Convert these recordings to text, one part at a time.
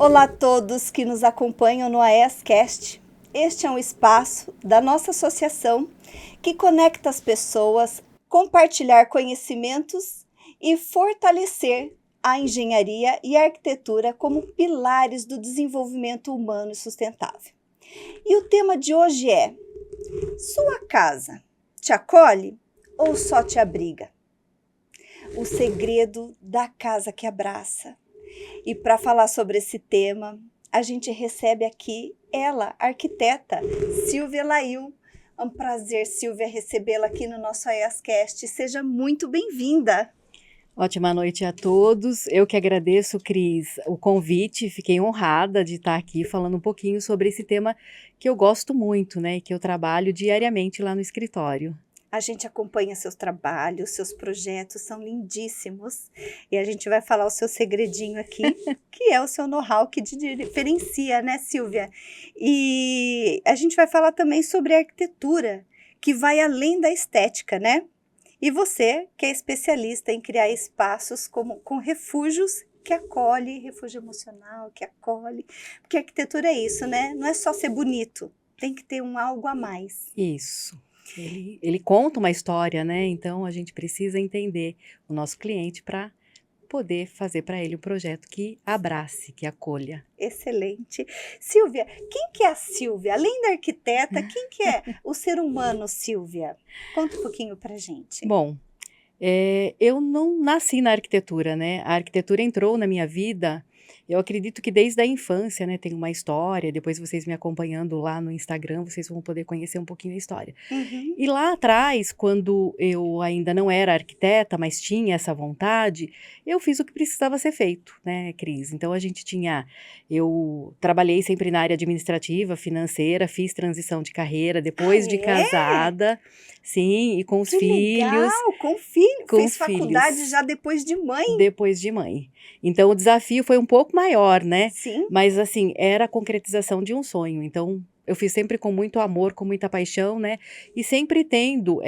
Olá a todos que nos acompanham no AEScast. Este é um espaço da nossa associação que conecta as pessoas, compartilhar conhecimentos e fortalecer a engenharia e a arquitetura como pilares do desenvolvimento humano e sustentável. E o tema de hoje é: sua casa te acolhe ou só te abriga? O segredo da casa que abraça. E para falar sobre esse tema, a gente recebe aqui ela, arquiteta Silvia Lail. É um prazer, Silvia, recebê-la aqui no nosso AEScast. Seja muito bem-vinda. Ótima noite a todos. Eu que agradeço, Cris, o convite. Fiquei honrada de estar aqui falando um pouquinho sobre esse tema que eu gosto muito, né? E que eu trabalho diariamente lá no escritório. A gente acompanha seus trabalhos, seus projetos são lindíssimos. E a gente vai falar o seu segredinho aqui, que é o seu know-how que te diferencia, né, Silvia? E a gente vai falar também sobre arquitetura, que vai além da estética, né? E você, que é especialista em criar espaços com refúgios que acolhe, refúgio emocional, que acolhe. Porque a arquitetura é isso, né? Não é só ser bonito, tem que ter um algo a mais. Isso. Ele conta uma história, né? Então a gente precisa entender o nosso cliente para poder fazer para ele um projeto que abrace, que acolha. Excelente. Silvia, quem que é a Silvia? Além da arquiteta, quem que é o ser humano, Silvia? Conta um pouquinho pra gente. Bom, eu não nasci na arquitetura, né? A arquitetura entrou na minha vida, eu acredito que desde a infância, né? Tem uma história, depois vocês me acompanhando lá no Instagram, vocês vão poder conhecer um pouquinho a história. Uhum. E lá atrás, quando eu ainda não era arquiteta, mas tinha essa vontade, eu fiz o que precisava ser feito, né, Cris? Então eu trabalhei sempre na área administrativa, financeira, fiz transição de carreira depois de casada, sim, e com os Que filhos. legal, com filho. Com Fez os faculdade filhos. já depois de mãe. Depois de mãe. Então o desafio foi um pouco maior, né? Sim. Mas assim, era a concretização de um sonho. Então eu fiz sempre com muito amor, com muita paixão, né? E sempre tendo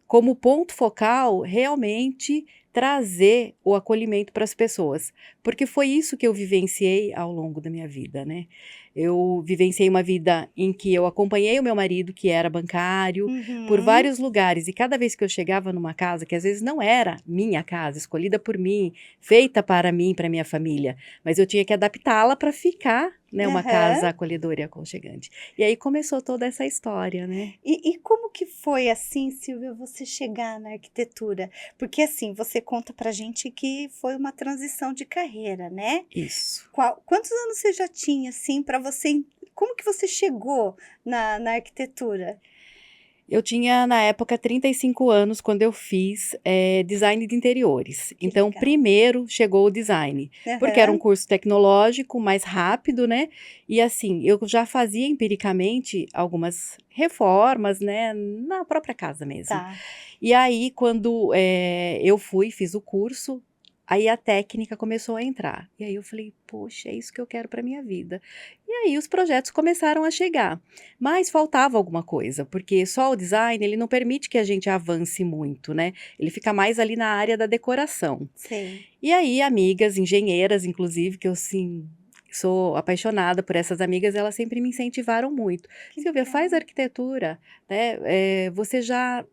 como ponto focal realmente trazer o acolhimento para as pessoas. Porque foi isso que eu vivenciei ao longo da minha vida, né? Eu vivenciei uma vida em que eu acompanhei o meu marido, que era bancário, por Uhum. vários lugares. E cada vez que eu chegava numa casa, que às vezes não era minha casa, escolhida por mim, feita para mim, para minha família, mas eu tinha que adaptá-la para ficar, né, uma casa acolhedora e aconchegante. E aí começou toda essa história, né? E como que foi assim, Silvia, você chegar na arquitetura? Porque assim, você conta pra gente que foi uma transição de carreira, né? Isso. Quantos anos você já tinha, assim, para você... Como que você chegou na arquitetura? Eu tinha, na época, 35 anos quando eu fiz design de interiores. Que Então, legal. primeiro chegou o design, porque era um curso tecnológico, mais rápido, né? E assim, eu já fazia empiricamente algumas reformas, né? Na própria casa mesmo. Tá. E aí, quando eu fiz o curso, aí a técnica começou a entrar. E aí eu falei, poxa, é isso que eu quero para minha vida. E aí os projetos começaram a chegar. Mas faltava alguma coisa, porque só o design, ele não permite que a gente avance muito, né? Ele fica mais ali na área da decoração. Sim. E aí, amigas, engenheiras, inclusive, que eu, sim, sou apaixonada por essas amigas, elas sempre me incentivaram muito. Que Silvia, legal. faz arquitetura, né? Você já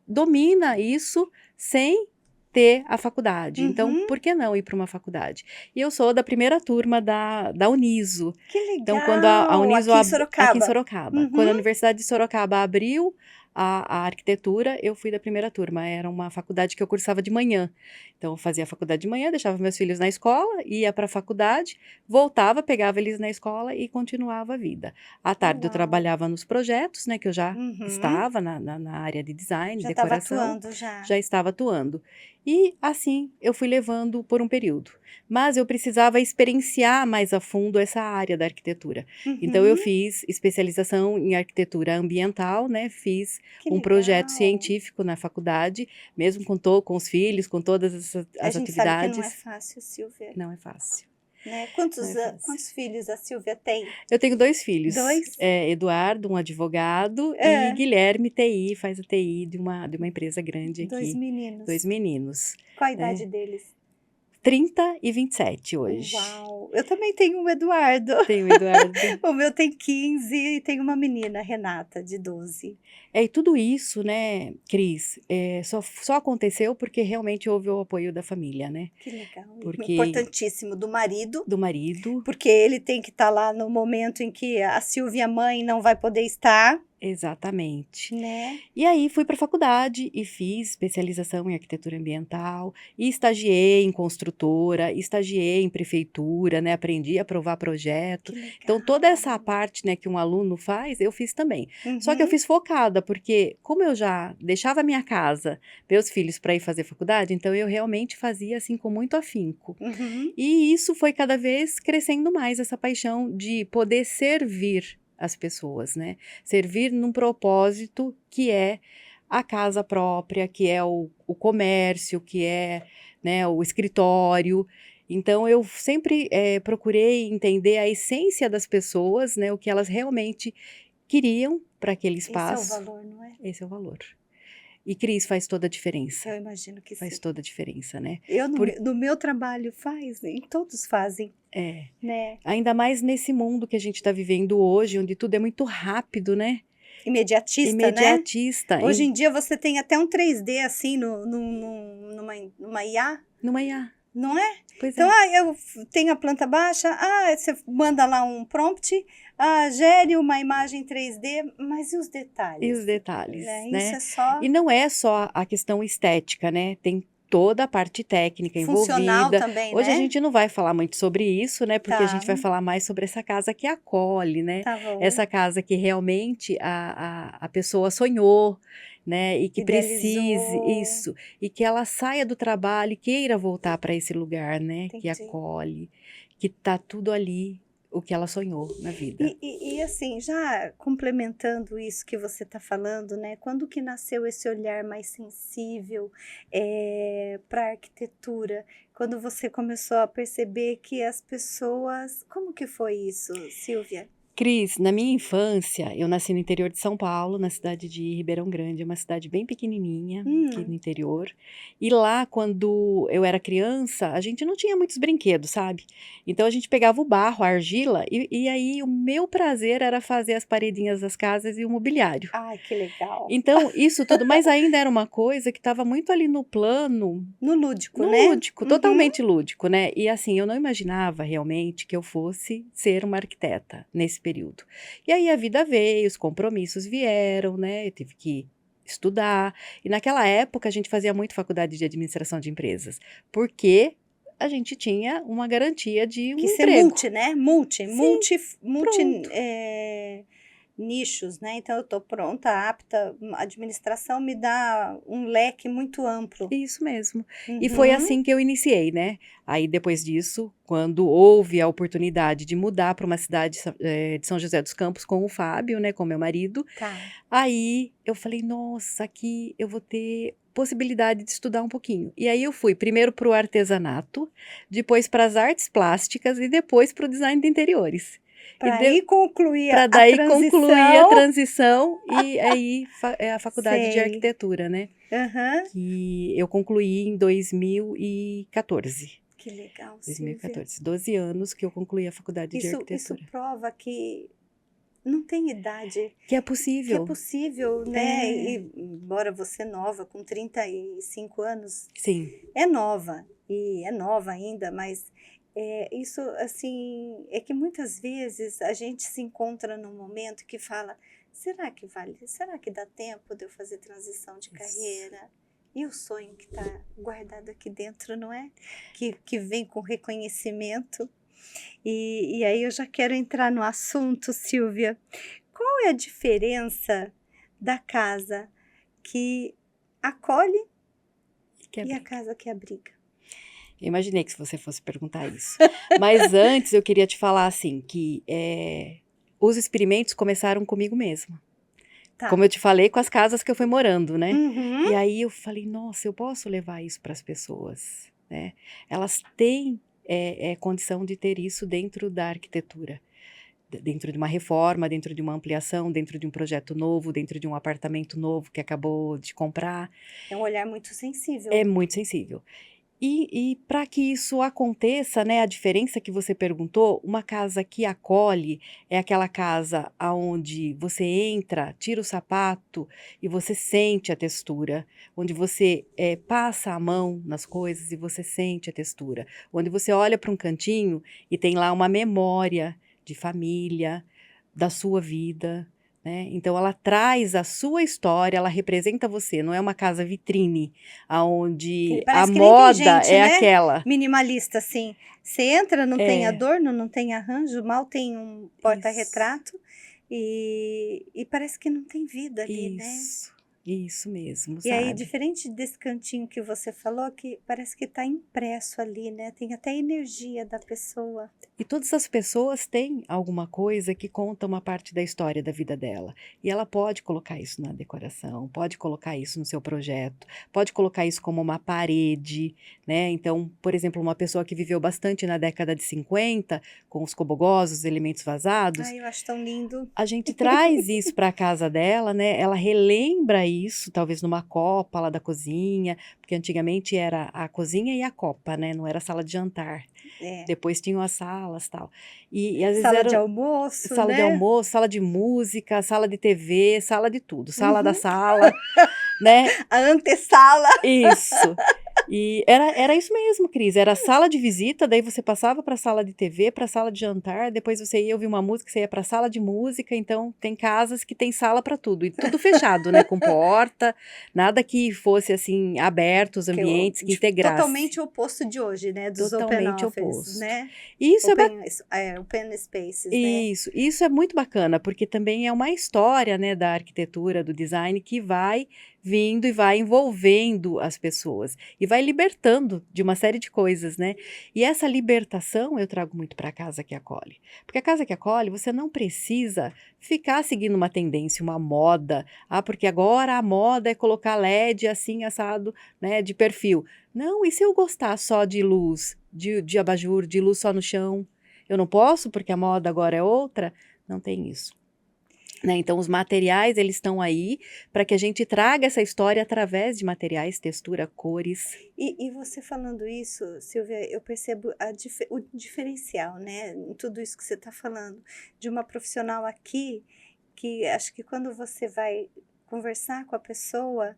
domina isso sem ter a faculdade. Então, por que não ir para uma faculdade? E eu sou da primeira turma da Uniso. Que legal. Então, quando a Uniso aqui em Sorocaba. aqui em Sorocaba. Quando a Universidade de Sorocaba abriu a arquitetura, eu fui da primeira turma. Era uma faculdade que eu cursava de manhã. Então, eu fazia a faculdade de manhã, deixava meus filhos na escola, ia para a faculdade, voltava, pegava eles na escola e continuava a vida. À tarde, eu trabalhava nos projetos, né, que eu já estava na área de design, Já estava decoração. atuando, já. Já estava atuando. E assim eu fui levando por um período. Mas eu precisava experienciar mais a fundo essa área da arquitetura. Então eu fiz especialização em arquitetura ambiental, né? Fiz Que um projeto legal. científico na faculdade, mesmo com os filhos, com todas A as gente sabe que não é atividades. fácil, Silvia. Não é fácil. Né? Não é fácil. Quantos filhos a Silvia tem? Eu tenho 2 filhos. 2? Eduardo, um advogado, e Guilherme, TI, faz a TI de uma empresa grande aqui. 2 meninos. 2 meninos. Qual a idade deles? 30 e 27 hoje. Uau! Eu também tenho um Eduardo. Tem o Eduardo. O meu tem 15 e tem uma menina, Renata, de 12. E tudo isso, né, Cris, só aconteceu porque realmente houve o apoio da família, né? Que legal. Porque Importantíssimo do marido, do marido, porque ele tem que estar lá no momento em que a Silvia mãe não vai poder estar, exatamente. né? E aí fui para a faculdade e fiz especialização em arquitetura ambiental, e estagiei em construtora, estagiei em prefeitura, né? Aprendi a aprovar projeto. Que legal. Então, toda essa parte, né, que um aluno faz, eu fiz também. Só que eu Uhum. fiz focada, porque como eu já deixava minha casa, meus filhos para ir fazer faculdade, então eu realmente fazia assim com muito afinco. Uhum. E isso foi cada vez crescendo mais, essa paixão de poder servir as pessoas, né? Servir num propósito que é a casa própria, que é o comércio, que é, né, o escritório. Então, eu sempre procurei entender a essência das pessoas, né, o que elas realmente queriam para aquele Esse é o espaço. valor, não é? Esse é o valor. E, Cris, faz toda a diferença. Eu imagino que Faz sim. toda a diferença, né? Eu, Por- no meu trabalho, e todos fazem, É. né? Ainda mais nesse mundo que a gente está vivendo hoje, onde tudo é muito rápido, né? Imediatista, né? Imediatista. Hoje em dia você tem até um 3D assim numa IA, Numa IA. não é? Pois Então, é. eu tenho a planta baixa, você manda lá um prompt, gere uma imagem 3D, mas e os detalhes? E os detalhes, né? Isso é só E não é só a questão estética, né? Tem toda a parte técnica funcional envolvida. também, Hoje né? a gente não vai falar muito sobre isso, né? Porque a Tá. gente vai falar mais sobre essa casa que acolhe, né? Tá bom. Essa casa que realmente a pessoa sonhou, né? E que precise Idealizou. isso. E que ela saia do trabalho e queira voltar para esse lugar, né? Que Entendi. acolhe, que tá tudo ali, o que ela sonhou na vida. E assim, já complementando isso que você está falando, né? Quando que nasceu esse olhar mais sensível para a arquitetura? Quando você começou a perceber que as pessoas... Como que foi isso, Silvia? Cris, na minha infância, eu nasci no interior de São Paulo, na cidade de Ribeirão Grande, é uma cidade bem pequenininha, aqui no interior. E lá, quando eu era criança, a gente não tinha muitos brinquedos, sabe? Então a gente pegava o barro, a argila, e aí o meu prazer era fazer as paredinhas das casas e o mobiliário. Ai, que legal. Então, isso tudo, mas ainda era uma coisa que estava muito ali no plano, No lúdico, no né? lúdico, totalmente lúdico, né? E assim, eu não imaginava realmente que eu fosse ser uma arquiteta nesse período. E aí a vida veio, os compromissos vieram, né? Eu tive que estudar. E naquela época a gente fazia muito faculdade de administração de empresas, porque a gente tinha uma garantia de um Que ser emprego. multi, né? Sim, Multi pronto. nichos, né? Então eu estou pronta, apta. A administração me dá um leque muito amplo. Isso mesmo. E foi Uhum. assim que eu iniciei, né? Aí depois disso, quando houve a oportunidade de mudar para uma cidade de São José dos Campos com o Fábio, né, com meu marido, Tá. aí eu falei, nossa, aqui eu vou ter possibilidade de estudar um pouquinho. E aí eu fui primeiro para o artesanato, depois para as artes plásticas e depois para o design de interiores. Para aí concluir Para a daí transição. concluir a transição e aí a faculdade de Sei. arquitetura, né? Aham. Que eu concluí em 2014. Que legal, Silvia. 2014, 12 anos que eu concluí a faculdade de Isso arquitetura. prova que não tem idade. Que é Que possível. é possível, né? E, embora você nova, com 35 anos, Sim, é nova, e é nova ainda, mas isso, assim, é que muitas vezes a gente se encontra num momento que fala, será que vale? Será que dá tempo de eu fazer transição de carreira? E o sonho que está guardado aqui dentro, não é? Que vem com reconhecimento. E aí eu já quero entrar no assunto, Silvia. Qual é a diferença da casa que acolhe que é e a casa que abriga? Eu imaginei que você fosse perguntar isso. Mas antes eu queria te falar assim, que os experimentos começaram comigo mesma. Tá. Como eu te falei, com as casas que eu fui morando, né? Uhum. E aí eu falei, nossa, eu posso levar isso para as pessoas, né? Elas têm condição de ter isso dentro da arquitetura. Dentro de uma reforma, dentro de uma ampliação, dentro de um projeto novo, dentro de um apartamento novo que acabou de comprar. É um olhar muito sensível. É muito sensível. E para que isso aconteça, né, a diferença que você perguntou, uma casa que acolhe é aquela casa aonde você entra, tira o sapato e você sente a textura, onde você passa a mão nas coisas e você sente a textura, onde você olha para um cantinho e tem lá uma memória de família, da sua vida, né? Então ela traz a sua história, ela representa você, não é uma casa vitrine, Que aonde a parece que nem tem moda gente, é né? aquela. Minimalista, assim. Você entra, não tem É, adorno, não tem arranjo, mal tem um isso, porta-retrato e parece que não tem vida ali, né? isso, isso mesmo, E aí, sabe? diferente desse cantinho que você falou, que parece que está impresso ali, né? Tem até a energia da pessoa. E todas as pessoas têm alguma coisa que conta uma parte da história da vida dela. E ela pode colocar isso na decoração, pode colocar isso no seu projeto, pode colocar isso como uma parede, né? Então, por exemplo, uma pessoa que viveu bastante na década de 50, com os cobogós, os elementos vazados, Ai, eu acho tão lindo. a gente traz isso para a casa dela, né? Ela relembra isso, talvez numa copa lá da cozinha, porque antigamente era a cozinha e a copa, né? Não era sala de jantar. É. Depois tinham as salas, tal. E às vezes Sala de era almoço, sala de né? almoço, sala de música, sala de TV, sala de tudo, sala da Uhum. sala, né? A antessala. Isso. E era isso mesmo, Cris, era sala de visita, daí você passava para a sala de TV, para a sala de jantar, depois você ia ouvir uma música, você ia para a sala de música, então tem casas que tem sala para tudo, e tudo fechado, né, com porta, nada que fosse, assim, aberto os Que é ambientes, que integrasse. totalmente o oposto de hoje, né? Dos open Totalmente office, oposto. né? E isso é Open spaces, né? isso é muito bacana, porque também é uma história, né, da arquitetura, do design, que vai vindo e vai envolvendo as pessoas e vai libertando de uma série de coisas, né? E essa libertação eu trago muito para a casa que acolhe. Porque a casa que acolhe, você não precisa ficar seguindo uma tendência, uma moda. Ah, porque agora a moda é colocar LED assim, assado, né, de perfil. Não, e se eu gostar só de luz, de abajur, de luz só no chão? Eu não posso porque a moda agora é outra? Não tem isso. Né? Então, os materiais, eles estão aí para que a gente traga essa história através de materiais, textura, cores. E você falando isso, Silvia, eu percebo o diferencial, né? Em tudo isso que você está falando, de uma profissional aqui, que acho que quando você vai conversar com a pessoa,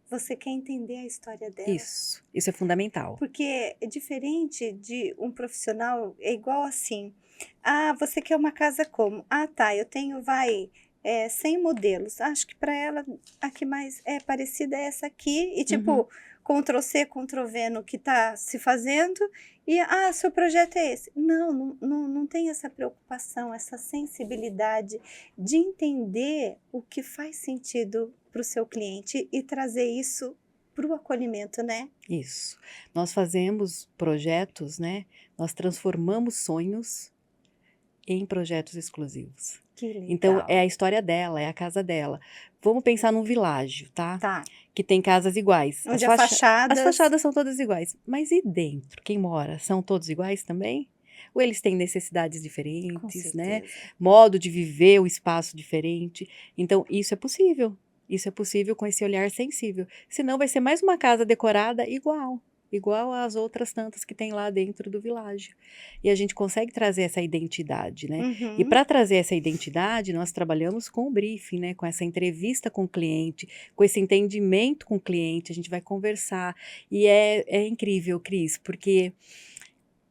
você quer entender a história dela. Isso é fundamental. Porque é diferente de um profissional, é igual assim. Ah, você quer uma casa como? Ah, tá, eu tenho, 100 modelos. Acho que para ela a que mais é parecida é essa aqui. E Uhum. tipo, Ctrl+C, Ctrl+V no que está se fazendo. E, seu projeto é esse. Não tem essa preocupação, essa sensibilidade de entender o que faz sentido para o seu cliente e trazer isso para o acolhimento, né? Isso. Nós fazemos projetos, né? Nós transformamos sonhos em projetos exclusivos. Que legal. Então, é a história dela, é a casa dela. Vamos pensar num világio, tá? Tá. Que tem casas iguais. Onde As fachadas... fachadas são todas iguais. Mas e dentro? Quem mora? São todos iguais também? Ou eles têm necessidades diferentes, né? Modo de viver o espaço diferente. Então, isso é possível. Isso é possível com esse olhar sensível. Senão vai ser mais uma casa decorada igual às outras tantas que tem lá dentro do világio. E a gente consegue trazer essa identidade, né? Uhum. E para trazer essa identidade, nós trabalhamos com o briefing, né? Com essa entrevista com o cliente, com esse entendimento com o cliente, a gente vai conversar. E é incrível, Cris, porque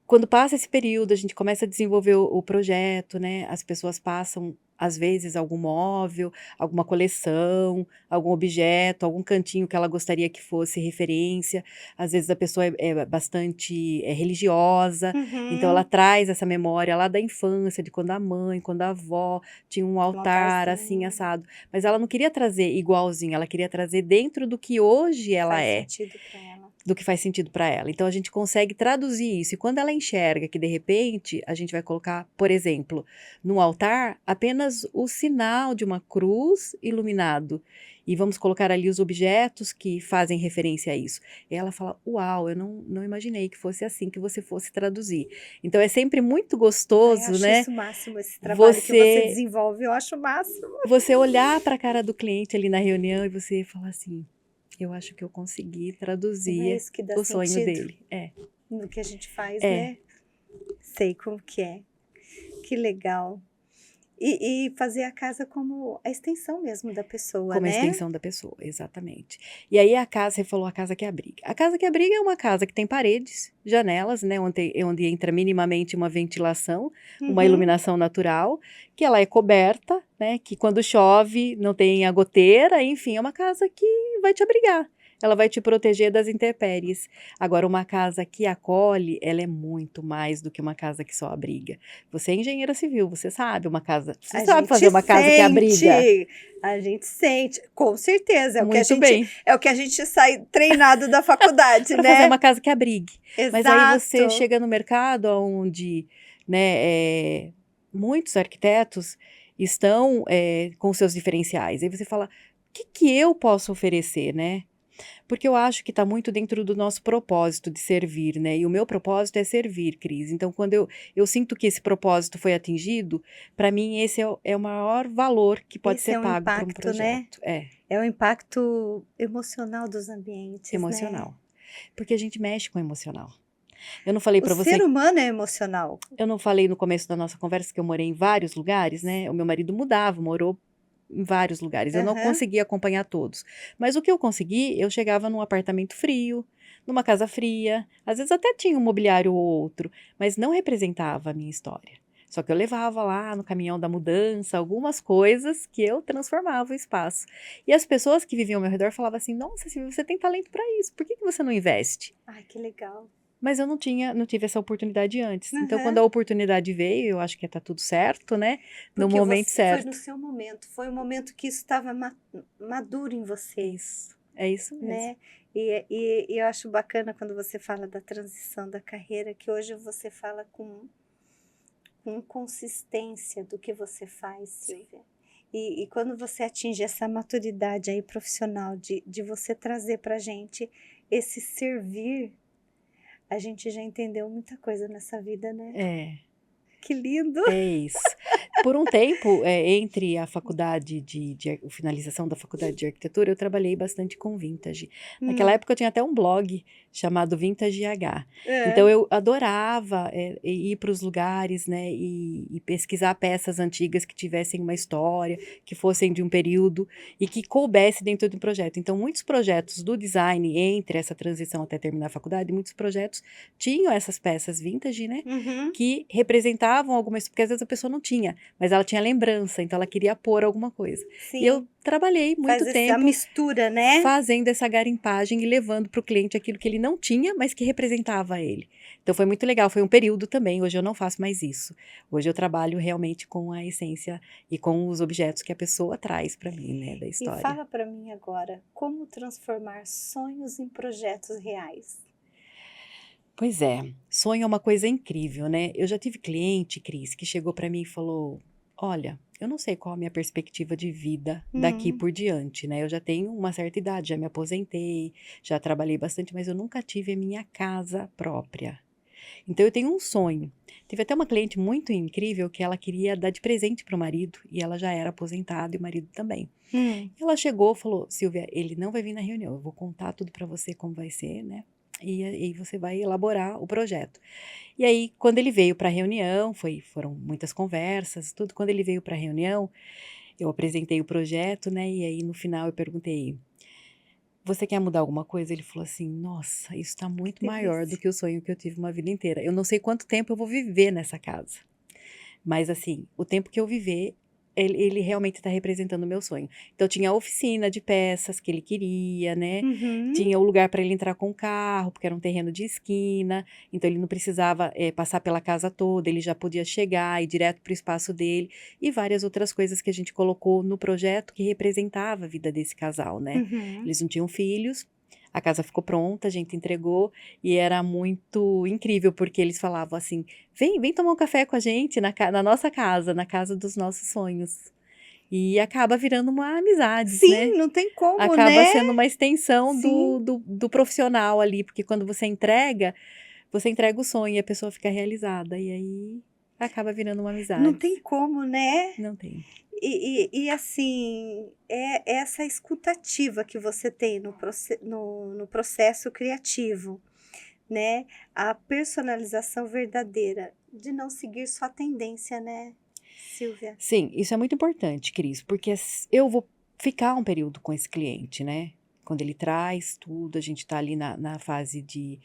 quando passa esse período, a gente começa a desenvolver o projeto, né? As pessoas passam, às vezes, algum móvel, alguma coleção, algum objeto, algum cantinho que ela gostaria que fosse referência. Às vezes a pessoa é bastante religiosa, então ela traz essa memória lá da infância, de quando a mãe, quando a avó tinha um altar assim, assado. Mas ela não queria trazer igualzinho, ela queria trazer dentro do que hoje ela é. Faz sentido para ela. Do que faz sentido para ela. Então a gente consegue traduzir isso. E quando ela enxerga que de repente a gente vai colocar, por exemplo, no altar apenas o sinal de uma cruz iluminado e vamos colocar ali os objetos que fazem referência a isso. E ela fala: "Uau, eu não imaginei que fosse assim que você fosse traduzir". Então é sempre muito gostoso, eu acho né? Isso o máximo, esse trabalho que você desenvolve, eu acho o máximo. Você olhar para a cara do cliente ali na reunião e você falar assim: Eu acho que eu consegui Não é traduzir isso que dá o sonho sentido dele. no que a gente faz, É. né? Sei como que é. Que legal. E fazer a casa como a extensão mesmo da pessoa, Como a né? extensão da pessoa, exatamente. E aí a casa, você falou a casa que abriga. A casa que abriga é uma casa que tem paredes, janelas, né, onde entra minimamente uma ventilação, uma Uhum. iluminação natural, que ela é coberta, né, que quando chove não tem a goteira, enfim, é uma casa que vai te abrigar. Ela vai te proteger das intempéries. Agora, uma casa que acolhe, ela é muito mais do que uma casa que só abriga. Você é engenheira civil, você sabe você A sabe gente fazer uma casa que abriga. sente, a gente sente, com certeza, Muito bem. é o que a gente sai treinado da faculdade, Para fazer né? uma casa que abrigue. Mas aí você Exato. chega no mercado onde, né, muitos arquitetos estão com seus diferenciais. Aí você fala, o que que eu posso oferecer, né? Porque eu acho que está muito dentro do nosso propósito de servir, né? E o meu propósito é servir, Cris. Então, quando eu sinto que esse propósito foi atingido, para mim esse é o maior valor que pode Esse ser é um pago para um impacto, né? projeto. É, É o impacto emocional dos ambientes, né? emocional. Porque a gente mexe com o emocional. Eu não falei O para ser você, humano é emocional. eu não falei no começo da nossa conversa que eu morei em vários lugares, né? O meu marido mudava, morou em vários lugares. Eu não Aham. consegui acompanhar todos. Mas o que eu consegui, eu chegava num apartamento frio, numa casa fria. Às vezes até tinha um mobiliário ou outro, mas não representava a minha história. Só que eu levava lá no caminhão da mudança algumas coisas que eu transformava o espaço. E as pessoas que viviam ao meu redor falavam assim: Nossa, Silvia, você tem talento para isso, por que que você não investe? Ai, que legal. Mas eu não tive essa oportunidade antes. Então, quando Aham. a oportunidade veio, eu acho que tá tudo certo, né? No Porque momento foi no certo. seu momento, foi o momento que isso estava maduro em você, É isso mesmo. né? E eu acho bacana quando você fala da transição da carreira, que hoje você fala com consistência do que você faz, Silvia. E quando você atinge essa maturidade aí profissional de você trazer pra gente esse servir, a gente já entendeu muita coisa nessa vida, né? É. Que lindo! É isso. Por um tempo, entre a faculdade a finalização da faculdade de arquitetura, eu trabalhei bastante com vintage. Naquela época eu tinha até um blog chamado Vintage H. Então É. eu adorava ir para os lugares, né, e pesquisar peças antigas que tivessem uma história, que fossem de um período e que coubesse dentro do projeto. Então muitos projetos do design entre essa transição até terminar a faculdade, muitos projetos tinham essas peças vintage, né? Uhum. Que representavam alguma, porque às vezes a pessoa não tinha, mas ela tinha lembrança, então ela queria pôr alguma coisa. E eu Sim, trabalhei muito faz essa tempo mistura, né? fazendo essa garimpagem e levando para o cliente aquilo que ele não tinha, mas que representava ele. Então foi muito legal, foi um período também, hoje eu não faço mais isso. Hoje eu trabalho realmente com a essência e com os objetos que a pessoa traz para mim, né, da E história. fala para mim agora, como transformar sonhos em projetos reais? Pois é, sonho é uma coisa incrível, né? Eu já tive cliente, Cris, que chegou para mim e falou: Olha, eu não sei qual a minha perspectiva de vida daqui por diante, né? Eu já tenho uma certa idade, já me aposentei, já trabalhei bastante, mas eu nunca tive a minha casa própria. Então eu tenho um sonho. Teve até uma cliente muito incrível que ela queria dar de presente para o marido e ela já era aposentada e o marido também. Ela chegou e falou: Silvia, ele não vai vir na reunião, eu vou contar tudo para você como vai ser, né? E aí você vai elaborar o projeto. E aí, quando ele veio para a reunião, foram muitas conversas, tudo. Quando ele veio para a reunião, eu apresentei o projeto, né? E aí, no final, eu perguntei: Você quer mudar alguma coisa? Ele falou assim: Nossa, isso está muito maior do delícia. que o sonho que eu tive uma vida inteira. Eu não sei quanto tempo eu vou viver nessa casa. Mas assim, o tempo que eu viver, ele realmente está representando o meu sonho. Então tinha a oficina de peças que ele queria, né? Uhum. Tinha o lugar para ele entrar com o carro, porque era um terreno de esquina, então ele não precisava passar pela casa toda, ele já podia chegar e ir direto para o espaço dele, e várias outras coisas que a gente colocou no projeto que representava a vida desse casal, né? Uhum. Eles não tinham filhos. A casa ficou pronta, a gente entregou e era muito incrível porque eles falavam assim: vem tomar um café com a gente na nossa casa, na casa dos nossos sonhos. E acaba virando uma amizade, né? Sim, não tem como, Acaba né? sendo uma extensão Sim. do profissional ali, porque quando você entrega o sonho e a pessoa fica realizada. E aí acaba virando uma Não tem amizade. como, né? Não tem. E assim, é essa escutativa que você tem no processo criativo, né? A personalização verdadeira, de não seguir sua tendência, né, Silvia? Sim, isso é muito importante, Cris, porque eu vou ficar um período com esse cliente, né? Quando ele traz tudo, a gente está ali na fase de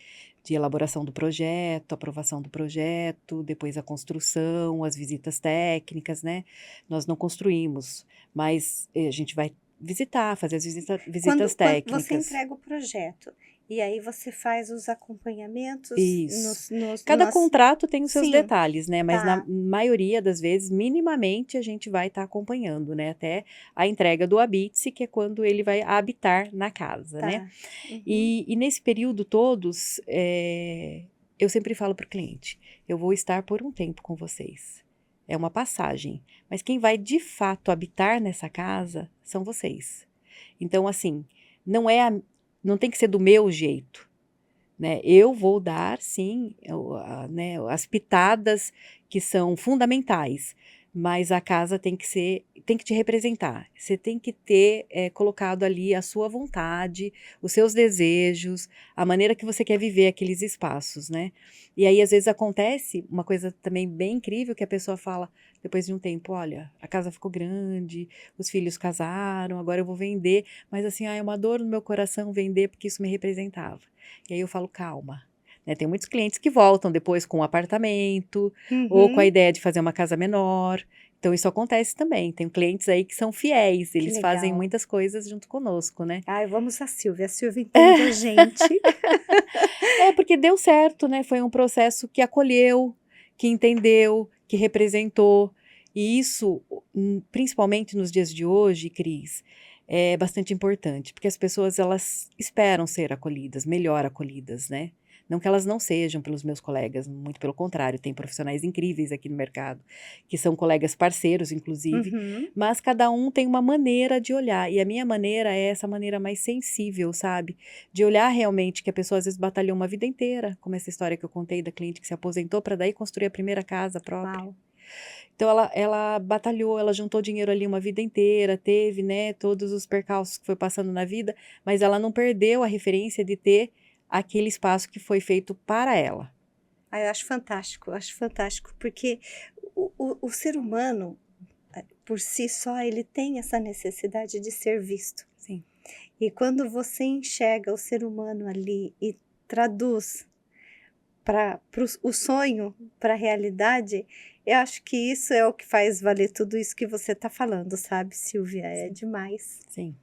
elaboração do projeto, aprovação do projeto, depois a construção, as visitas técnicas, né? Nós não construímos, mas a gente vai visitar, fazer as visitas Quando você técnicas. entrega o projeto, e aí você faz os acompanhamentos Isso. Cada nas... contrato tem os seus Sim, detalhes, né? Mas na tá, maioria das vezes, minimamente, a gente vai estar acompanhando, né? Até a entrega do habite-se, que é quando ele vai habitar na casa, né? tá. Uhum. E nesse período todos, eu sempre falo para o cliente, eu vou estar por um tempo com vocês. É uma passagem. Mas quem vai de fato habitar nessa casa são vocês. Então, assim, não tem que ser do meu jeito, né? Eu vou dar, sim, né, as pitadas que são fundamentais, mas a casa tem que te representar. Você tem que ter colocado ali a sua vontade, os seus desejos, a maneira que você quer viver aqueles espaços, né? E aí, às vezes, acontece uma coisa também bem incrível que a pessoa fala, depois de um tempo, olha, a casa ficou grande, os filhos casaram, agora eu vou vender, mas assim, é uma dor no meu coração vender porque isso me representava. E aí eu falo, calma. Né? Tem muitos clientes que voltam depois com um apartamento ou com a Uhum. ideia de fazer uma casa menor. Então, isso acontece também. Tem clientes aí que são fiéis, Que eles fazem legal. muitas coisas junto conosco, né? Ai, vamos a Silvia. A Silvia entende a gente. É porque deu certo, né? Foi um processo que acolheu, que entendeu, que representou. E isso, principalmente nos dias de hoje, Cris, é bastante importante, porque as pessoas elas esperam ser acolhidas, melhor acolhidas, né? Não que elas não sejam pelos meus colegas, muito pelo contrário, tem profissionais incríveis aqui no mercado, que são colegas parceiros, inclusive, Uhum. mas cada um tem uma maneira de olhar, e a minha maneira é essa maneira mais sensível, sabe? De olhar realmente que a pessoa às vezes batalhou uma vida inteira, como essa história que eu contei da cliente que se aposentou para daí construir a primeira casa própria. Uau. Então ela batalhou, ela juntou dinheiro ali uma vida inteira, teve, né, todos os percalços que foi passando na vida, mas ela não perdeu a referência de ter aquele espaço que foi feito para ela. Ah, eu acho fantástico, porque o ser humano, por si só, ele tem essa necessidade de ser visto. Sim. E quando você enxerga o ser humano ali e traduz para o sonho, para a realidade, eu acho que isso é o que faz valer tudo isso que você está falando, sabe, Silvia? É Sim. demais. Sim.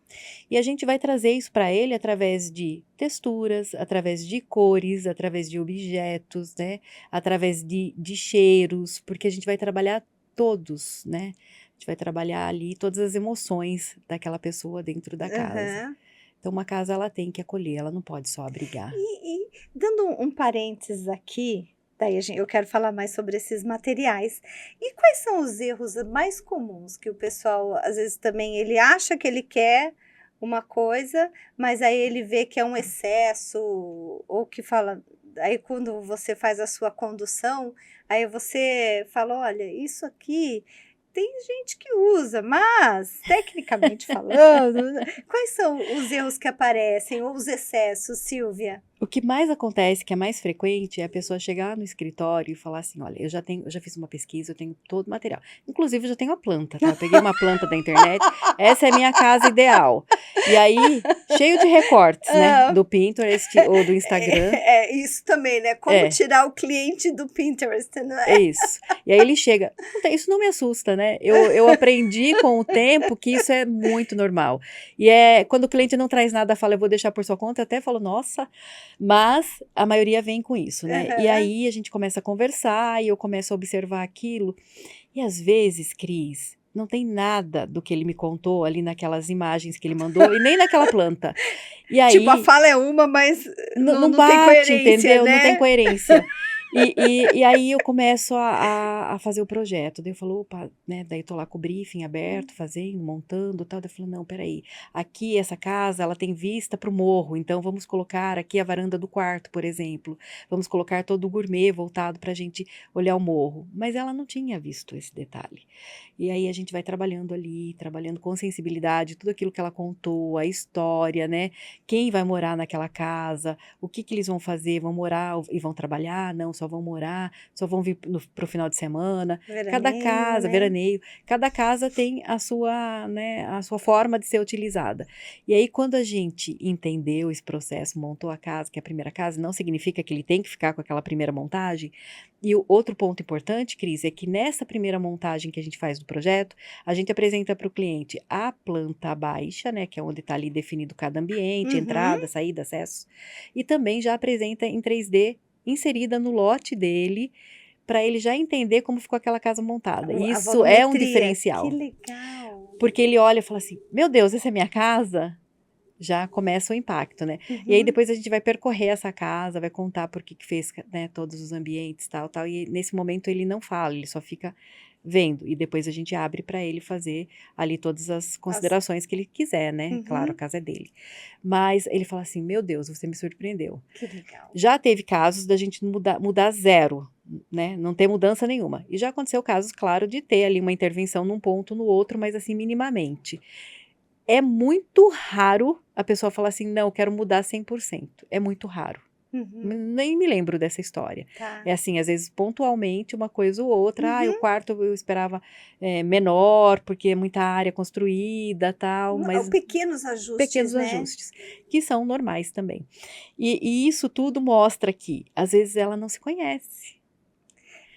E a gente vai trazer isso para ele através de texturas, através de cores, através de objetos, né? Através de cheiros, porque a gente vai trabalhar todos, né? A gente vai trabalhar ali todas as emoções daquela pessoa dentro da casa. Aham. Então, uma casa ela tem que acolher, ela não pode só abrigar. E dando um parênteses aqui, daí eu quero falar mais sobre esses materiais. E quais são os erros mais comuns que o pessoal, às vezes também, ele acha que ele quer uma coisa, mas aí ele vê que é um excesso, ou que fala, aí quando você faz a sua condução, aí você fala, olha, isso aqui tem gente que usa, mas, tecnicamente falando, quais são os erros que aparecem, ou os excessos, Silvia? O que mais acontece, que é mais frequente, é a pessoa chegar no escritório e falar assim, olha, eu já fiz uma pesquisa, eu tenho todo o material. Inclusive, eu já tenho a planta, tá? Eu peguei uma planta da internet, essa é a minha casa ideal. E aí, cheio de recortes, né? Do Pinterest ou do Instagram. Isso também, né? Como tirar o cliente do Pinterest, não É isso. E aí ele chega, isso não me assusta, né? Eu aprendi com o tempo que isso é muito normal. E quando o cliente não traz nada, fala, eu vou deixar por sua conta, eu até falo, nossa, mas a maioria vem com isso, né? E aí a gente começa a conversar e eu começo a observar aquilo. E às vezes, Cris, não tem nada do que ele me contou ali naquelas imagens que ele mandou e nem naquela planta. E aí, tipo, a fala é uma, mas não tem bate, coerência, entendeu? né? Não tem coerência. E aí eu começo a fazer o projeto. Daí eu falo, opa, né? Daí eu tô lá com o briefing aberto, fazendo, montando, tal. Daí eu falo, não, peraí. Aqui essa casa, ela tem vista para o morro, então vamos colocar aqui a varanda do quarto, por exemplo. Vamos colocar todo o gourmet voltado para a gente olhar o morro. Mas ela não tinha visto esse detalhe. E aí a gente vai trabalhando ali, trabalhando com sensibilidade, tudo aquilo que ela contou, a história, né? Quem vai morar naquela casa, o que que eles vão fazer, vão morar e vão trabalhar? Não, só vão morar, só vão vir pro final de semana. Cada Veraneio, casa, né? veraneio, cada casa tem a sua, né, a sua forma de ser utilizada. E aí, quando a gente entendeu esse processo, montou a casa, que é a primeira casa, não significa que ele tem que ficar com aquela primeira montagem. E o outro ponto importante, Cris, é que nessa primeira montagem que a gente faz do projeto, a gente apresenta para o cliente a planta baixa, né, que é onde está ali definido cada ambiente, Uhum. entrada, saída, acesso, e também já apresenta em 3D inserida no lote dele, para ele já entender como ficou aquela casa montada. A Isso é um volumetria, que diferencial, legal. porque ele olha e fala assim: meu Deus, essa é minha casa? Já começa o impacto, né? E aí Uhum. depois a gente vai percorrer essa casa, vai contar por que fez, né, todos os ambientes, tal, tal. E nesse momento ele não fala, ele só fica vendo. E depois a gente abre para ele fazer ali todas as As- considerações que ele quiser, né? Claro, a Uhum. casa é dele. Mas ele fala assim: meu Deus, você me surpreendeu. Que legal. Já teve casos da gente mudar zero, né? Não ter mudança nenhuma. E já aconteceu casos, claro, de ter ali uma intervenção num ponto, no outro, mas assim, minimamente. É muito raro a pessoa falar assim: "Não, eu quero mudar 100%". É muito raro. Uhum. Nem me lembro dessa história. É Tá. assim, às vezes, pontualmente, uma coisa ou outra. "Ah, o Uhum. quarto eu esperava, menor, porque é muita área construída, tal", mas Pequenos ajustes, pequenos né? ajustes, que são normais também. E isso tudo mostra que, às vezes, ela não se conhece.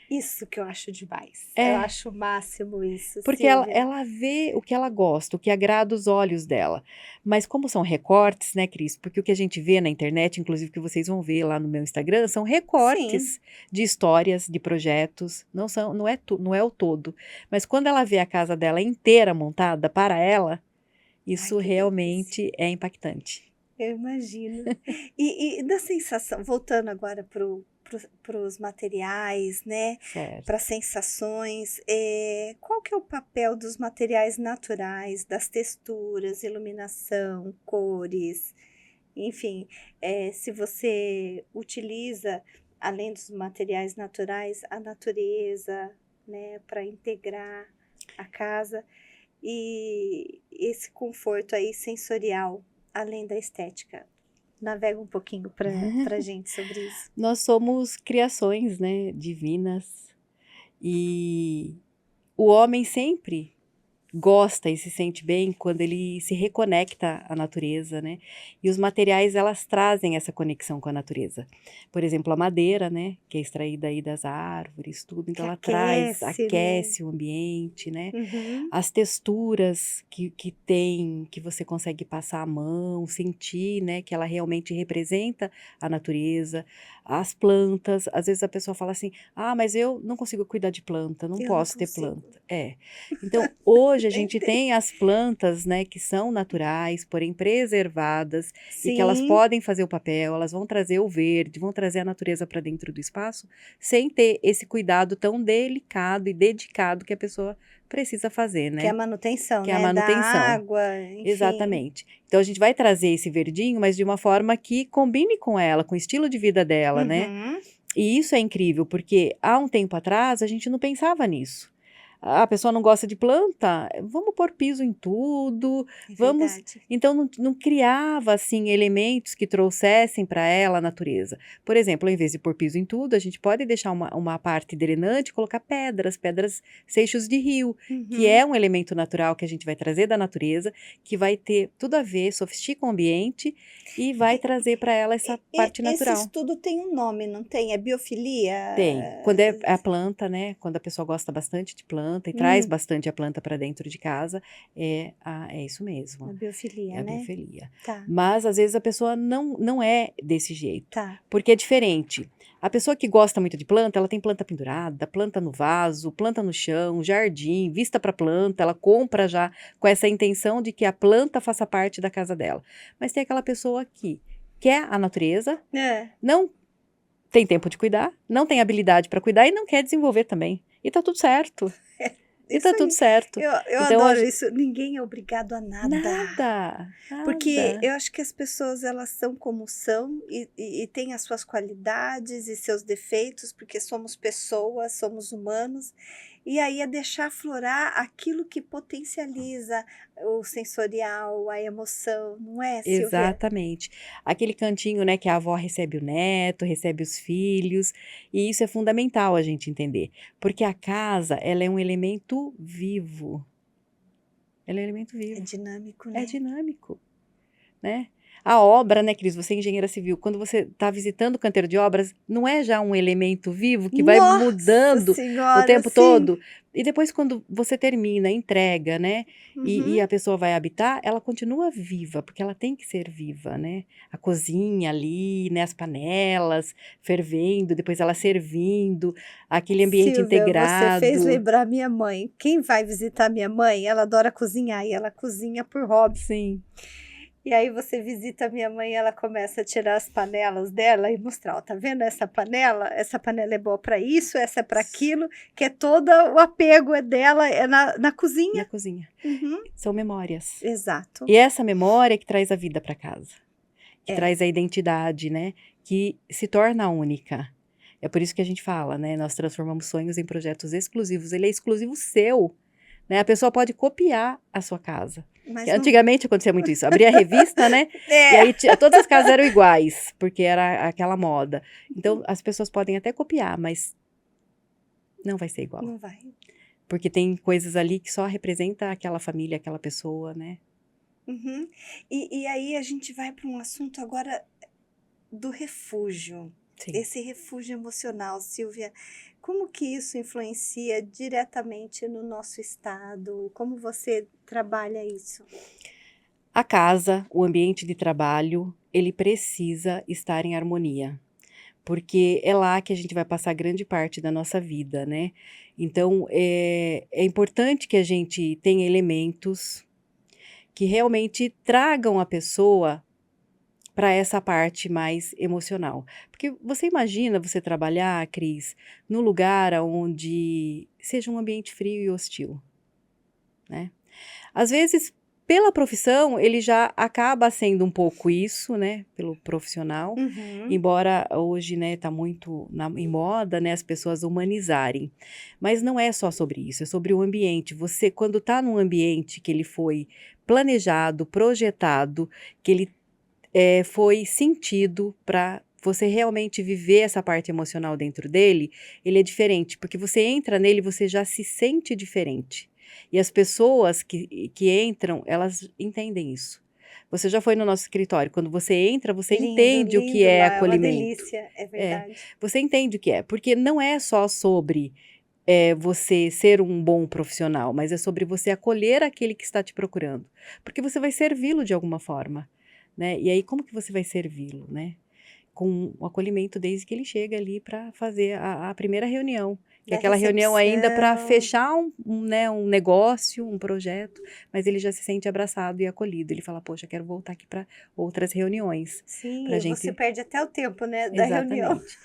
Isso que eu acho demais. Eu É. acho o máximo isso, Porque ela Silvia. ela vê o que ela gosta, o que agrada os olhos dela. Mas como são recortes, né, Cris, porque o que a gente vê na internet, inclusive que vocês vão ver lá no meu Instagram, são Sim. recortes de histórias, de projetos, não é o todo. Mas quando ela vê a casa dela inteira montada para ela, Ai, isso que delícia. realmente é impactante. Eu imagino. E da sensação, voltando agora para os materiais, né? Para Certo. sensações, qual que é o papel dos materiais naturais, das texturas, iluminação, cores, enfim, se você utiliza, além dos materiais naturais, a natureza, né, para integrar a casa e esse conforto aí sensorial, além da estética. Navega um pouquinho para gente sobre isso. Nós somos criações, né, divinas, e o homem sempre gosta e se sente bem quando ele se reconecta à natureza, né? E os materiais, elas trazem essa conexão com a natureza. Por exemplo, a madeira, né? Que é extraída aí das árvores, tudo. Que Então, ela traz, aquece, né. aquece o ambiente, né? Uhum. As texturas que tem, que você consegue passar a mão, sentir, né? Que ela realmente representa a natureza. As plantas, às vezes a pessoa fala assim: ah, mas eu não consigo cuidar de planta, não Eu não posso ter consigo. planta. É. Então, hoje a gente Tentei. tem as plantas, né, que são naturais, porém preservadas, e que elas Sim. podem fazer o papel, elas vão trazer o verde, vão trazer a natureza para dentro do espaço, sem ter esse cuidado tão delicado e dedicado que a pessoa precisa fazer, Que é a né? manutenção, Que é a né, da manutenção. água, enfim. Exatamente. Então a gente vai trazer esse verdinho, mas de uma forma que combine com ela, com o estilo de vida dela, né? Uhum. E isso é incrível, porque há um tempo atrás a gente não pensava nisso. A pessoa não gosta de planta, vamos pôr piso em tudo, É vamos. verdade. Então não criava assim elementos que trouxessem para ela a natureza. Por exemplo, ao invés de pôr piso em tudo, a gente pode deixar uma parte drenante e colocar pedras, seixos de rio, que Uhum. é um elemento natural que a gente vai trazer da natureza, que vai ter tudo a ver, sofistica o ambiente e vai E trazer para ela essa parte esse natural. estudo tem um nome, não tem? É biofilia? Tem. Quando é a planta, né, quando a pessoa gosta bastante de planta e traz Hum, bastante a planta para dentro de casa, é isso a mesmo, é biofilia, a né? biofilia. Tá, Mas, às vezes, a pessoa não é desse jeito, tá. porque é diferente. A pessoa que gosta muito de planta, ela tem planta pendurada, planta no vaso, planta no chão, jardim, vista para planta, ela compra já com essa intenção de que a planta faça parte da casa dela. Mas tem aquela pessoa que quer a natureza, É. não tem tempo de cuidar, não tem habilidade para cuidar e não quer desenvolver também. E tá tudo certo. E Isso tá aí. tudo certo. Eu Então, adoro isso. Ninguém é obrigado a nada. nada, Porque nada. eu acho que as pessoas, elas são como são e têm as suas qualidades e seus defeitos, porque somos pessoas, somos humanos. E aí é deixar aflorar aquilo que potencializa o sensorial, a emoção, não é, Silvia? Exatamente. Aquele cantinho, né, que a avó recebe o neto, recebe os filhos, e isso é fundamental a gente entender, porque a casa, ela é um elemento vivo. Ela é um elemento É vivo, dinâmico, é né? dinâmico, né? A obra, né, Cris, você é engenheira civil, quando você está visitando o canteiro de obras, não é já um elemento vivo que vai Nossa mudando o Senhora, tempo sim. todo? E depois, quando você termina, entrega, né, e Uhum. a pessoa vai habitar, ela continua viva, porque ela tem que ser viva, né? A cozinha ali, né, as panelas fervendo, depois ela servindo, aquele ambiente Silvia, você fez integrado. lembrar minha mãe. Quem vai visitar minha mãe, ela adora cozinhar e ela cozinha por hobby. Sim, E aí você visita minha mãe, ela começa a tirar as panelas dela e mostrar, ó, tá vendo essa panela? Essa panela é boa para isso, essa é para aquilo, que é todo o apego é dela, é na na cozinha. cozinha. Uhum. São memórias. Exato. E essa memória que traz a vida para casa. Que É. traz a identidade, né, que se torna única. É por isso que a gente fala, né, nós transformamos sonhos em projetos exclusivos, ele é exclusivo seu, né, a pessoa pode copiar a sua casa. Que Mas não. antigamente acontecia muito isso, abria a revista, né, e É. aí todas as casas eram iguais, porque era aquela moda. Então as pessoas podem até copiar, mas não vai ser igual, Não vai. porque tem coisas ali que só representa aquela família, aquela pessoa, né. Uhum. E aí a gente vai para um assunto agora do refúgio. Sim. Esse refúgio emocional, Silvia, como que isso influencia diretamente no nosso estado? Como você trabalha isso? A casa, o ambiente de trabalho, ele precisa estar em harmonia, porque é lá que a gente vai passar grande parte da nossa vida, né. Então, é importante que a gente tenha elementos que realmente tragam a pessoa para essa parte mais emocional. Porque você imagina você trabalhar, Cris, num lugar aonde seja um ambiente frio e hostil, né. Às vezes, pela profissão, ele já acaba sendo um pouco isso, né, pelo profissional, Uhum. embora hoje, né, tá muito em moda, né, as pessoas humanizarem. Mas não é só sobre isso, é sobre o ambiente. Você, quando tá num ambiente que ele foi planejado, projetado, que ele foi sentido para você realmente viver essa parte emocional dentro dele, ele é diferente, porque você entra nele, você já se sente diferente. E as pessoas que entram, elas entendem isso. Você já foi no nosso escritório, quando você entra, você Lindo, entende o que lindo é lá, é uma acolhimento. delícia, é É, verdade. você entende o que é, porque não é só sobre você ser um bom profissional, mas é sobre você acolher aquele que está te procurando, porque você vai servi-lo de alguma forma, né. E aí como que você vai servi-lo, né? Com o acolhimento desde que ele chega ali para fazer a primeira reunião, que é Da aquela reunião ainda para recepção. fechar né, um negócio, um projeto, mas ele já se sente abraçado e acolhido, ele fala: "Poxa, quero voltar aqui para outras reuniões", Sim, pra e você gente perde até o tempo, né, da reunião. exatamente.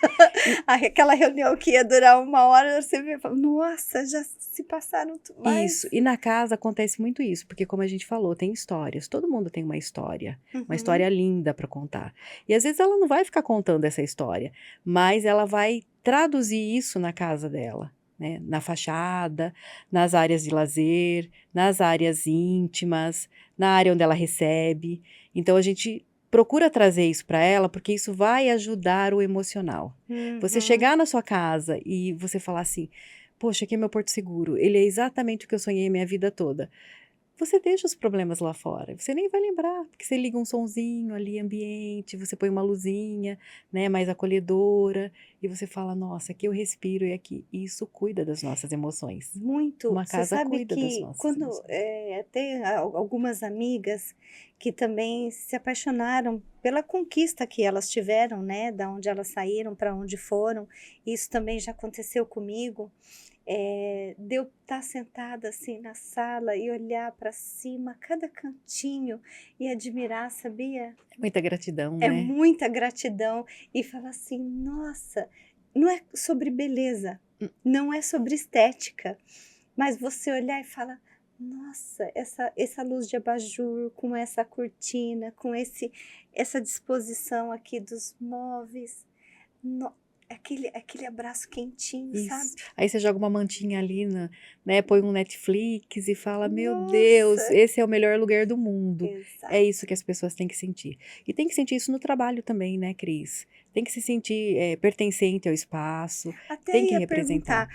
E Aquela reunião que ia durar 1 hora, você vê e fala: "Nossa, já se passaram Isso, mais". e na casa acontece muito isso, porque como a gente falou, tem histórias, todo mundo tem uma Uhum. história linda para contar. E às vezes ela não vai ficar contando essa história, mas ela vai traduzir isso na casa dela, né, na fachada, nas áreas de lazer, nas áreas íntimas, na área onde ela recebe. Então a gente procura trazer isso para ela, porque isso vai ajudar o emocional. Você Uhum. chegar na sua casa e você falar assim: "Poxa, aqui é meu porto seguro, ele é exatamente o que eu sonhei a minha vida toda". Você deixa os problemas lá fora, você nem vai lembrar, porque você liga um sonzinho ali, ambiente, você põe uma luzinha, né, mais acolhedora, e você fala: "Nossa, aqui eu respiro e aqui". E isso cuida das nossas emoções. Muito. Uma Você casa sabe cuida das que nossas quando, emoções. tem algumas amigas que também se apaixonaram pela conquista que elas tiveram, né, da onde elas saíram, para onde foram, isso também já aconteceu comigo. de eu estar sentada assim na sala e olhar para cima, cada cantinho e admirar, sabia? É muita gratidão, É né? muita gratidão e falar assim: nossa, não é sobre beleza, Hum. não é sobre estética, mas você olhar e falar: nossa, essa luz de abajur com essa cortina, com essa disposição aqui dos móveis, no aquele abraço quentinho, Isso. sabe? Aí você joga uma mantinha ali, né, põe um Netflix e fala: "Meu Deus, Nossa, esse é o melhor lugar do mundo". É isso exato. que as pessoas têm que sentir. E tem que sentir isso no trabalho também, né, Cris? Tem que se sentir, pertencente ao espaço, Até tem que ia representar. perguntar,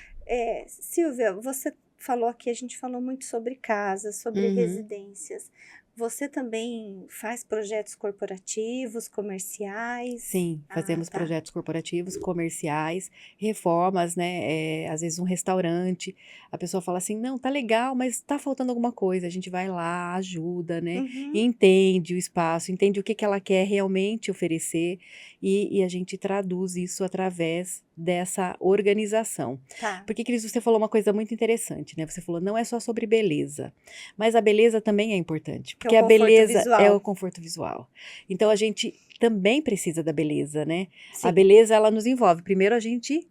Silvia, você falou aqui, a gente falou muito sobre casas, sobre Uhum. residências. Você também faz projetos corporativos, comerciais? Sim, Ah, fazemos tá. projetos corporativos, comerciais, reformas, né, às vezes um restaurante, a pessoa fala assim: "Não, tá legal, mas tá faltando alguma coisa", a gente vai lá, ajuda, né, Uhum, entende o espaço, entende o que que ela quer realmente oferecer, e a gente traduz isso através dessa organização. tá. Porque, Cris, você falou uma coisa muito interessante, né, você falou: "Não é só sobre beleza", mas a beleza também é importante, Que é o porque a conforto beleza é o visual. conforto visual. Então a gente também precisa da beleza, né. A Sim. beleza ela nos envolve, primeiro a gente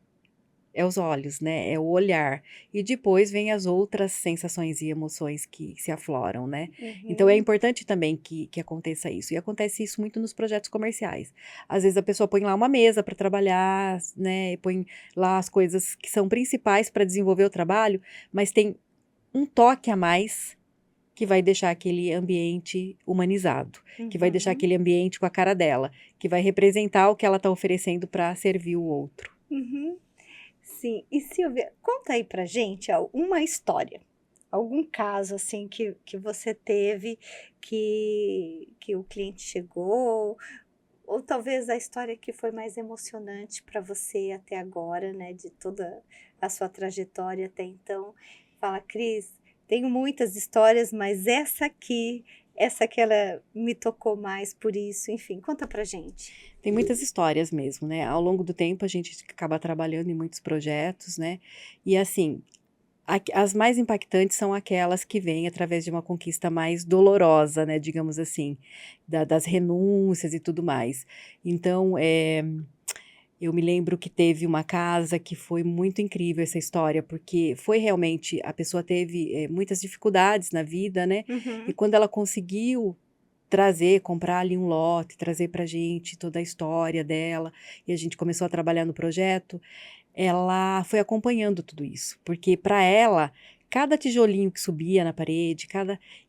é os olhos, né, é o olhar, e depois vem as outras sensações e emoções que se afloram, né. Então é Uhum, importante também que aconteça isso, e acontece isso muito nos projetos comerciais. Às vezes a pessoa põe lá uma mesa para trabalhar, né, põe lá as coisas que são principais para desenvolver o trabalho, mas tem um toque a mais que vai deixar aquele ambiente humanizado, que vai deixar uhum, aquele ambiente com a cara dela, que vai representar o que ela está oferecendo para servir o outro. uhum. Sim. E Silvia, conta aí pra gente uma história, algum caso assim que você teve que o cliente chegou, ou talvez a história que foi mais emocionante para você até agora, né, de toda a sua trajetória até então. Fala: "Cris, tenho muitas histórias, mas essa que ela me tocou mais por isso", enfim, conta pra gente. Tem muitas histórias mesmo, né, ao longo do tempo a gente acaba trabalhando em muitos projetos, né, e assim, as mais impactantes são aquelas que vêm através de uma conquista mais dolorosa, né, digamos assim, das renúncias e tudo mais. Então, eu me lembro que teve uma casa que foi muito incrível essa história, porque foi realmente a pessoa teve, muitas dificuldades na vida, né, e Uhum. quando ela conseguiu trazer, comprar ali um lote, trazer pra gente toda a história dela, e a gente começou a trabalhar no projeto, ela foi acompanhando tudo isso, porque para ela, cada tijolinho que subia na parede,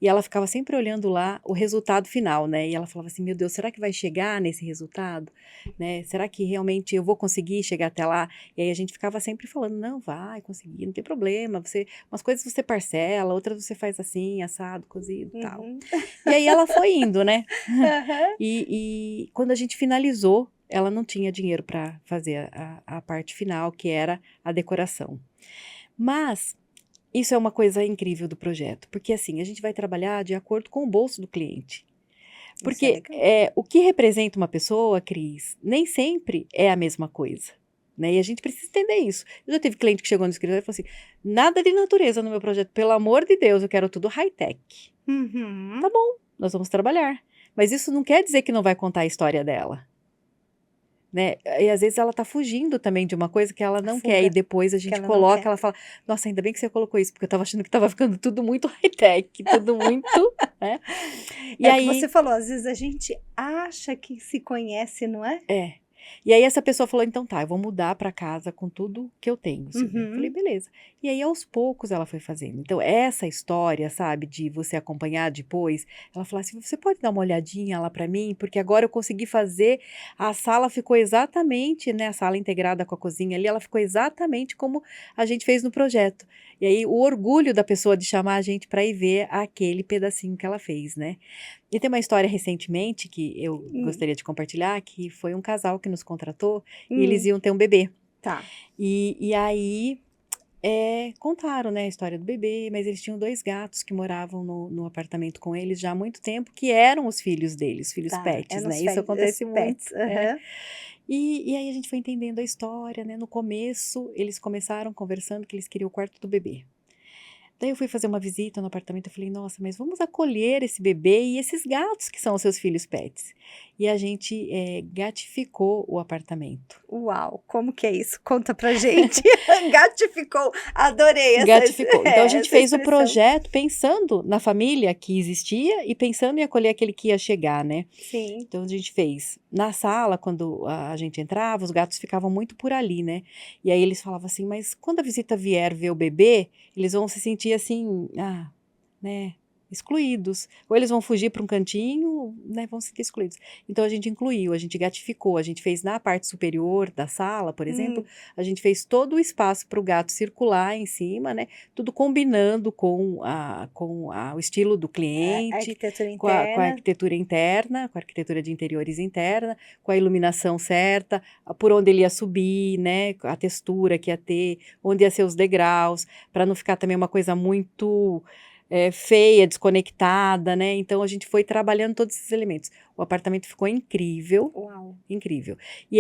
e ela ficava sempre olhando lá o resultado final, né, e ela falava assim: "Meu Deus, será que vai chegar nesse resultado? Né, será que realmente eu vou conseguir chegar até lá?". E aí a gente ficava sempre falando: "Não, vai conseguir, não tem problema, umas coisas você parcela, outras você faz assim, assado, cozido, tal". Uhum. E aí ela foi indo, né. Aham. E quando a gente finalizou, ela não tinha dinheiro para fazer a parte final, que era a decoração. Mas isso é uma coisa incrível do projeto, porque assim, a gente vai trabalhar de acordo com o bolso do cliente. Isso é Porque, legal. o que representa uma pessoa, Cris, nem sempre é a mesma coisa, né, e a gente precisa entender isso. Eu já tive cliente que chegou no escritório e falou assim: "Nada de natureza no meu projeto, pelo amor de Deus, eu quero tudo high-tech". Uhum. Tá bom, nós vamos trabalhar, mas isso não quer dizer que não vai contar a história dela. Né, e às vezes ela tá fugindo também de uma coisa que ela A não quer, e fuga depois a que gente ela não coloca, quer. ela fala: "Nossa, ainda bem que você colocou isso, porque eu estava achando que estava ficando tudo muito high-tech, tudo muito", né. E É o que você aí falou, às vezes a gente acha que se conhece, não é? é. E aí essa pessoa falou: "Então tá, eu vou mudar para casa com tudo que eu tenho, Silvia". Eu falei: Uhum. "Beleza". E aí aos poucos ela foi fazendo. Então essa história, sabe, de você acompanhar depois, ela falou assim: "Você pode dar uma olhadinha lá para mim? Porque agora eu consegui fazer, a sala ficou exatamente, né, a sala integrada com a cozinha ali, ela ficou exatamente como a gente fez no projeto". E aí o orgulho da pessoa de chamar a gente para ir ver aquele pedacinho que ela fez, né. E tem uma história recentemente que eu Hum, gostaria de compartilhar, que foi um casal que nos contratou e eles hum, iam ter um bebê. tá. E aí, contaram, né, a história do bebê, mas eles tinham 2 gatos que moravam no apartamento com eles já há muito tempo, que eram os filhos deles, filhos Tá, pets, eram né, isso os acontece pets. muito, é. Aham. E aí a gente foi entendendo a história, né, no começo eles começaram conversando que eles queriam o quarto do bebê. Daí eu fui fazer uma visita no apartamento, eu falei, nossa, mas vamos acolher esse bebê e esses gatos que são os seus filhos pets. E a gente gatificou o apartamento. Uau, como que é isso? Conta pra gente. Gatificou. Adorei Gatificou. Então a gente essa fez o expressão. projeto pensando na família que existia e pensando em acolher aquele que ia chegar, né? Sim. Então a gente fez na sala, quando a gente entrava, os gatos ficavam muito por ali, né? E aí eles falavam assim, mas quando a visita vier ver o bebê, eles vão se sentir assim, né, excluídos. Ou eles vão fugir para um cantinho, né, vão se sentir excluídos. Então a gente incluiu, a gente gatificou, a gente fez na parte superior da sala, por exemplo, a gente fez todo o espaço para o gato circular em cima, né? Tudo combinando o estilo do A cliente, arquitetura com a interna. arquitetura interna, com a arquitetura de interiores interna, com a iluminação certa, por onde ele ia subir, né? A textura que ia ter, onde ia ser os degraus, para não ficar também uma coisa muito feia, desconectada, né? Então a gente foi trabalhando todos esses elementos. O apartamento ficou incrível, Uau. incrível. E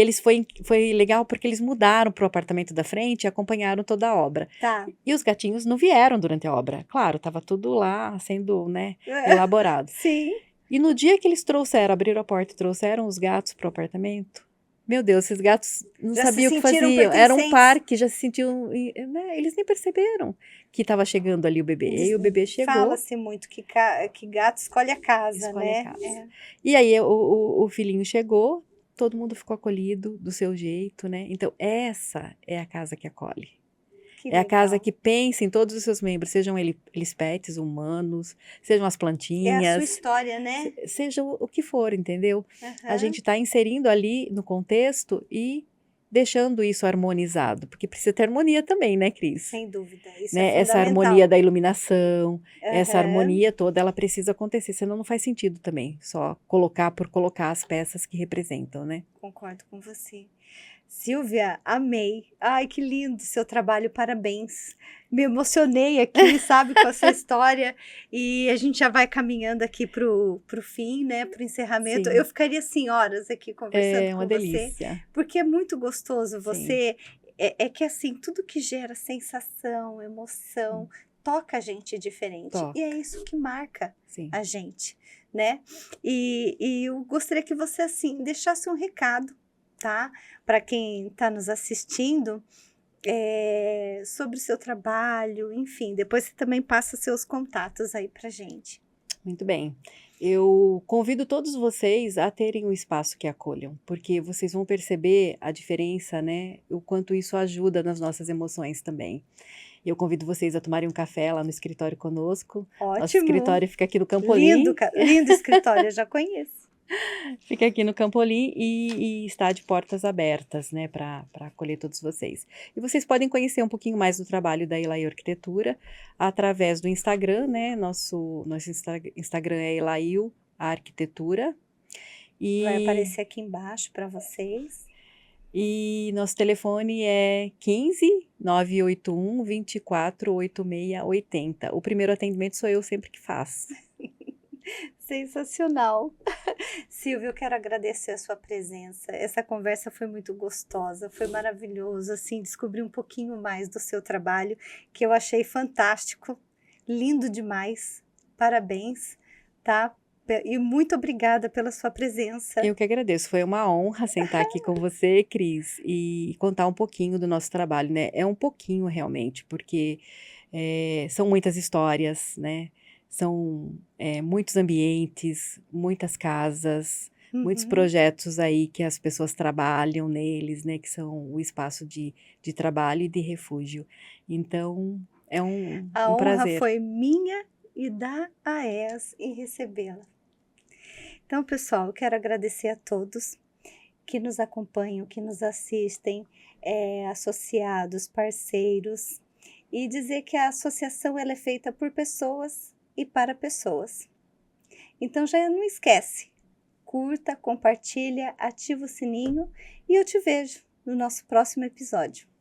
foi legal porque eles mudaram para o apartamento da frente e acompanharam toda a obra. Tá. E os gatinhos não vieram durante a obra. Claro, estava tudo lá sendo, né, elaborado. Sim. E no dia que eles abriram a porta e trouxeram os gatos para o apartamento, meu Deus, esses gatos não Já se sabiam o que sentiram faziam. Era um pertencentes. parque, já se sentiam, né, eles nem perceberam que estava chegando ali o bebê. E aí o bebê chegou, Fala-se muito que gato escolhe a casa, escolhe né? a casa. E aí o filhinho chegou, todo mundo ficou acolhido do seu jeito, né? Então essa é a casa que acolhe. Que É a casa legal. que pensa em todos os seus membros, sejam eles pets, humanos, sejam as É a sua plantinhas, história, né? seja o que for, entendeu? A Aham. gente está inserindo ali no contexto e deixando isso harmonizado, porque precisa ter harmonia também, né, Cris? Sem dúvida, isso Né? é Essa fundamental. harmonia da iluminação, essa Aham. harmonia toda, ela precisa acontecer, senão não faz sentido também, só colocar por colocar as peças que representam, né? Concordo com você. Silvia, amei. Ai, que lindo seu trabalho, parabéns. Me emocionei aqui, sabe, com a sua história. E a gente já vai caminhando aqui pro fim, né, pro encerramento. Sim. Eu ficaria assim horas aqui conversando É uma com você, delícia. porque é muito gostoso Sim. você. É que assim, tudo que gera sensação, emoção, toca a gente diferente. Toca. E é isso que marca Sim. a gente, né? E eu gostaria que você, assim, deixasse um recado, tá? Para quem está nos assistindo, sobre o seu trabalho, enfim. Depois você também passa seus contatos aí pra gente. Muito bem. Eu convido todos vocês a terem um espaço que acolham, porque vocês vão perceber a diferença, né? O quanto isso ajuda nas nossas emoções também. Eu convido vocês a tomarem um café lá no escritório conosco. Nosso Ótimo. escritório fica aqui no Campolim. Lindo escritório, eu já conheço. Fica aqui no Campolim e está de portas abertas, né, para acolher todos vocês. E vocês podem conhecer um pouquinho mais do trabalho da Elaí Arquitetura através do Instagram, né? Nosso Instagram é Elail Arquitetura. Vai aparecer aqui embaixo para vocês. E nosso telefone é 15 981 24 8680. O primeiro atendimento sou eu sempre que faço. Sensacional. Silvia, eu quero agradecer a sua presença. Essa conversa foi muito gostosa, foi maravilhoso, assim, descobrir um pouquinho mais do seu trabalho, que eu achei fantástico, lindo demais. Parabéns, tá? E muito obrigada pela sua presença. Eu que agradeço, foi uma honra sentar aqui com você, Cris, e contar um pouquinho do nosso trabalho, né? É um pouquinho realmente, porque são muitas histórias, né? São muitos ambientes, muitas casas, muitos projetos aí que as pessoas trabalham neles, né? Que são o espaço de trabalho e de refúgio. Então, é um A honra prazer. foi minha e da AES em recebê-la. Então, pessoal, eu quero agradecer a todos que nos acompanham, que nos assistem, associados, parceiros, e dizer que a associação ela é feita por pessoas e para pessoas. Então já não esquece, curta, compartilha, ativa o sininho e eu te vejo no nosso próximo episódio.